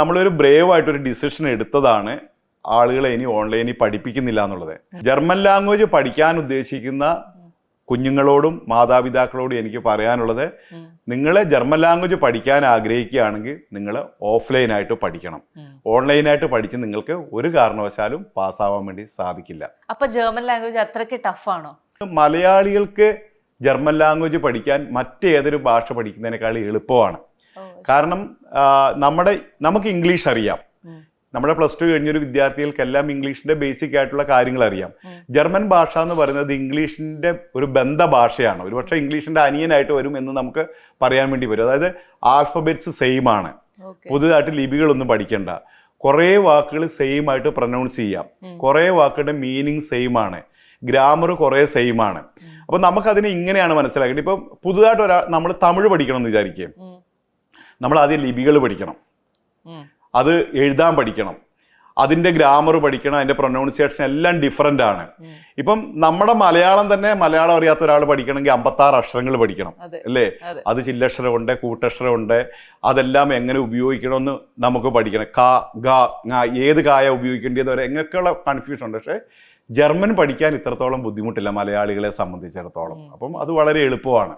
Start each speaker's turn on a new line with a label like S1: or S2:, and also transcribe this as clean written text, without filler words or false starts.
S1: നമ്മളൊരു ബ്രേവ് ആയിട്ടൊരു ഡിസിഷൻ എടുത്തതാണ് ആളുകളെ ഇനി ഓൺലൈനിൽ പഠിപ്പിക്കുന്നില്ല എന്നുള്ളത്. ജർമ്മൻ ലാംഗ്വേജ് പഠിക്കാൻ ഉദ്ദേശിക്കുന്ന കുഞ്ഞുങ്ങളോടും മാതാപിതാക്കളോടും എനിക്ക് പറയാനുള്ളത്, നിങ്ങൾ ജർമ്മൻ ലാംഗ്വേജ് പഠിക്കാൻ ആഗ്രഹിക്കുകയാണെങ്കിൽ നിങ്ങൾ ഓഫ്ലൈനായിട്ട് പഠിക്കണം. ഓൺലൈനായിട്ട് പഠിച്ച് നിങ്ങൾക്ക് ഒരു കാരണവശാലും പാസ്സാവാൻ വേണ്ടി സാധിക്കില്ല.
S2: അപ്പൊ ജർമ്മൻ ലാംഗ്വേജ് അത്രയ്ക്ക് ടഫാണോ?
S1: മലയാളികൾക്ക് ജർമ്മൻ ലാംഗ്വേജ് പഠിക്കാൻ മറ്റേതൊരു ഭാഷ പഠിക്കുന്നതിനേക്കാൾ എളുപ്പമാണ്. കാരണം നമുക്ക് ഇംഗ്ലീഷ് അറിയാം. നമ്മുടെ +2 കഴിഞ്ഞൊരു വിദ്യാർത്ഥികൾക്കെല്ലാം ഇംഗ്ലീഷിന്റെ ബേസിക് ആയിട്ടുള്ള കാര്യങ്ങൾ അറിയാം. ജർമ്മൻ ഭാഷ എന്ന് പറയുന്നത് ഇംഗ്ലീഷിന്റെ ഒരു ബന്ധ ഭാഷയാണ്. ഒരുപക്ഷെ ഇംഗ്ലീഷിന്റെ അനിയനായിട്ട് വരും എന്ന് നമുക്ക് പറയാൻ വേണ്ടി വരും. അതായത് ആൽഫബറ്റ്സ് സെയിം ആണ്, പുതുതായിട്ട് ലിപികളൊന്നും പഠിക്കണ്ട. കുറേ വാക്കുകൾ സെയിം ആയിട്ട് പ്രൊനൗൺസ് ചെയ്യാം, കുറേ വാക്കുകളുടെ മീനിങ് സെയിം ആണ്, ഗ്രാമർ കുറേ സെയിം ആണ്. അപ്പൊ നമുക്കതിനെ ഇങ്ങനെയാണ് മനസ്സിലാക്കേണ്ടത്. ഇപ്പം പുതുതായിട്ട് നമ്മൾ തമിഴ് പഠിക്കണം എന്ന് വിചാരിക്കുകയും, നമ്മൾ ആദ്യം ലിപികൾ പഠിക്കണം, അത് എഴുതാൻ പഠിക്കണം, അതിൻ്റെ ഗ്രാമർ പഠിക്കണം, അതിൻ്റെ പ്രൊനൗൺസിയേഷൻ എല്ലാം ഡിഫറെൻ്റ് ആണ്. ഇപ്പം നമ്മുടെ മലയാളം തന്നെ മലയാളം അറിയാത്ത ഒരാൾ പഠിക്കണമെങ്കിൽ 56 അക്ഷരങ്ങൾ പഠിക്കണം അല്ലേ? അത് ചില്ലക്ഷരമുണ്ട്, കൂട്ടക്ഷരമുണ്ട്, അതെല്ലാം എങ്ങനെ ഉപയോഗിക്കണമെന്ന് നമുക്ക് പഠിക്കണം. ക, ഗ, ങ, ഏത് കായ ഉപയോഗിക്കേണ്ടത് വരെ എങ്ങനെയൊക്കെയുള്ള കൺഫ്യൂഷൻ ഉണ്ട്. പക്ഷേ ജർമ്മൻ പഠിക്കാൻ ഇത്രത്തോളം ബുദ്ധിമുട്ടില്ല മലയാളികളെ സംബന്ധിച്ചിടത്തോളം. അപ്പം അത് വളരെ എളുപ്പമാണ്.